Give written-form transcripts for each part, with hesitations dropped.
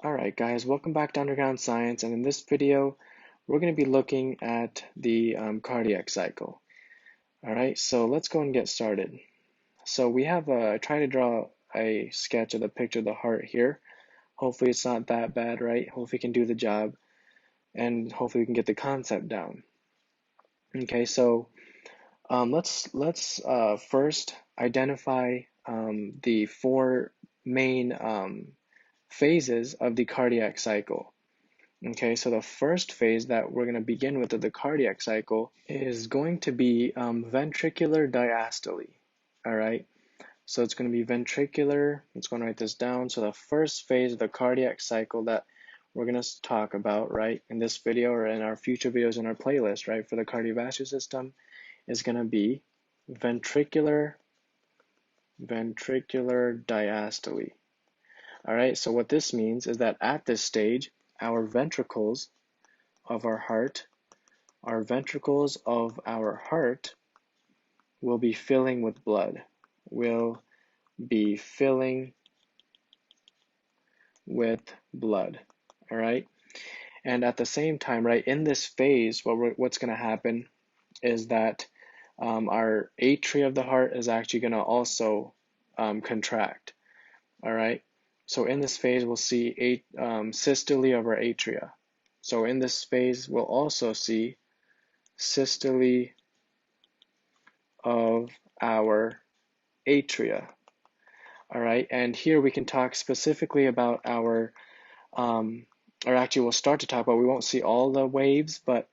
Alright guys, welcome back to Underground Science, and in this video we're going to be looking at the cardiac cycle. Alright, so let's go and get started. So we have try to draw a sketch of the picture of the heart here. Hopefully it's not that bad, right? Hopefully we can do the job, and hopefully we can get the concept down. Okay, so let's first identify the four main phases of the cardiac cycle. Okay, so the first phase that we're going to begin with of the cardiac cycle is going to be ventricular diastole. All right, so it's going to be ventricular. Let's go and write this down. So the first phase of the cardiac cycle that we're going to talk about, right, in this video or in our future videos in our playlist, right, for the cardiovascular system is going to be ventricular diastole. All right, so what this means is that at this stage, our ventricles of our heart will be filling with blood, will be filling with blood, all right? And at the same time, right, in this phase, what's going to happen is that our atria of the heart is actually going to also contract, all right? So in this phase, we'll see systole of our atria. So in this phase, we'll also see systole of our atria. All right, and here we can talk specifically about our, or actually we'll start to talk about, we won't see all the waves, but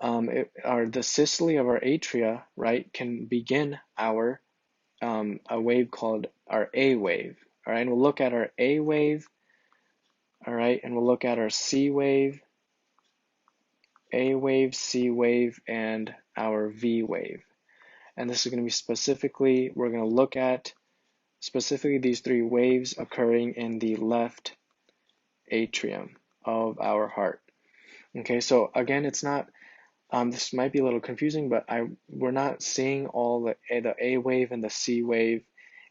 the systole of our atria, right, can begin our, a wave called our A wave. All right, and we'll look at our A wave, all right, and we'll look at our C wave, A wave, C wave, and our V wave. And this is going to be specifically, we're going to look at specifically these three waves occurring in the left atrium of our heart. Okay, so again, it's not, this might be a little confusing, but we're not seeing all the A wave and the C wave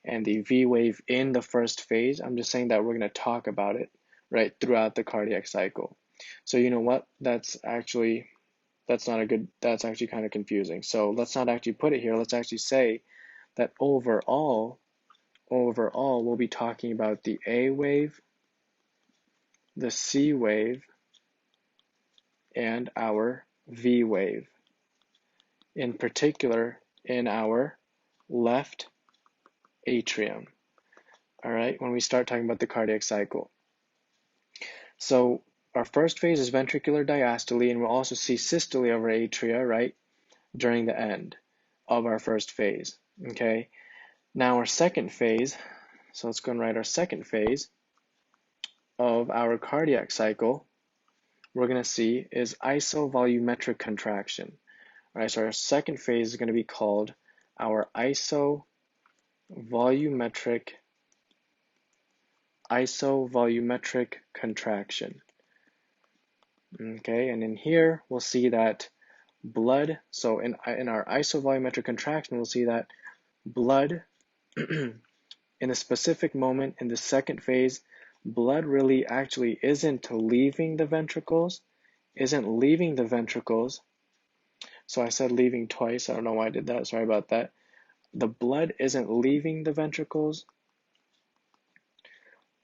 and the V wave in the first phase. I'm just saying that we're going to talk about it, right, throughout the cardiac cycle. So you know what, that's actually kind of confusing. So let's not actually put it here. Let's actually say that overall, we'll be talking about the A wave, the C wave, and our V wave, in particular in our left atrium. All right, when we start talking about the cardiac cycle. So our first phase is ventricular diastole, and we'll also see systole of our atria, right, during the end of our first phase. Okay, now our second phase, so let's go and write our second phase of our cardiac cycle, we're going to see is isovolumetric contraction. All right, so our second phase is going to be called our isovolumetric contraction. Okay, and in here we'll see that blood, so in our isovolumetric contraction, we'll see that blood in a specific moment in the second phase, blood really actually isn't leaving the ventricles. So I said leaving twice. I don't know why I did that. Sorry about that. The blood isn't leaving the ventricles,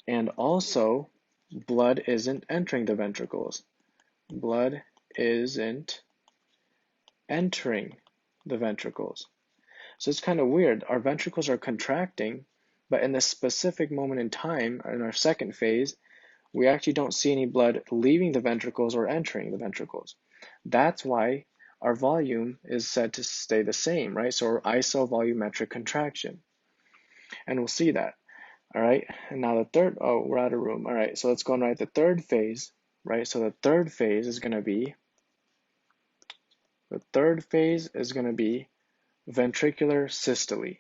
and also blood isn't entering the ventricles. Blood isn't entering the ventricles. So it's kind of weird. Our ventricles are contracting, but in this specific moment in time, in our second phase, we actually don't see any blood leaving the ventricles or entering the ventricles. That's why our volume is said to stay the same, right? So our isovolumetric contraction. And we'll see that. All right. And now the third, oh, we're out of room. All right. So let's go and write the third phase, right? So the third phase is going to be ventricular systole.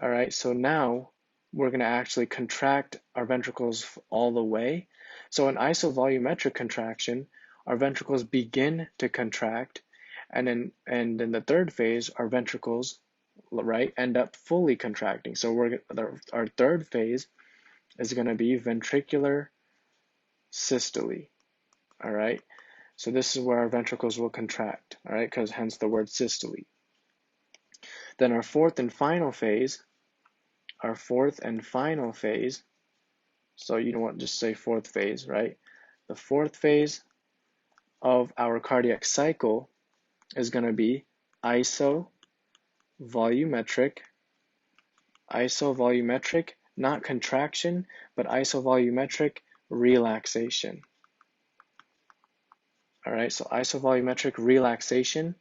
All right. So now we're going to actually contract our ventricles all the way. So in isovolumetric contraction, our ventricles begin to contract, and in the third phase, our ventricles, right, end up fully contracting. So our third phase is going to be ventricular systole. All right. So this is where our ventricles will contract. All right, because hence the word systole. Then our fourth and final phase. So you don't want to just say fourth phase, right? The fourth phase of our cardiac cycle is going to be isovolumetric, not contraction, but isovolumetric relaxation. All right, so isovolumetric relaxation,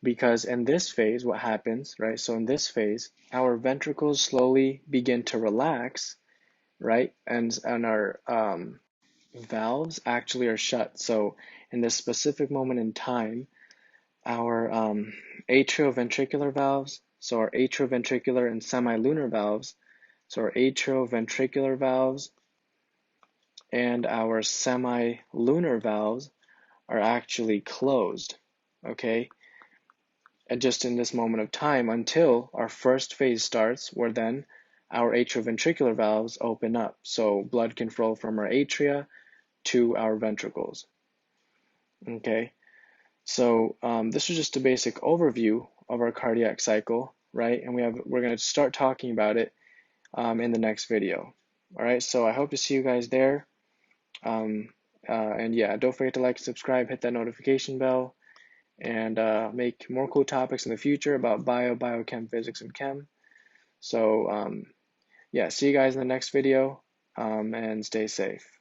because in this phase, what happens, right? So in this phase, our ventricles slowly begin to relax, right? And our valves actually are shut. So in this specific moment in time, our atrioventricular valves, so our atrioventricular and semilunar valves, so our atrioventricular valves and our semilunar valves are actually closed, okay? And just in this moment of time until our first phase starts, where then our atrioventricular valves open up, so blood can flow from our atria to our ventricles. Okay, so this is just a basic overview of our cardiac cycle, right? And we're going to start talking about it in the next video. All right, so I hope to see you guys there. And yeah, don't forget to like, subscribe, hit that notification bell, and make more cool topics in the future about biochem, physics, and chem. So yeah, see you guys in the next video, and stay safe.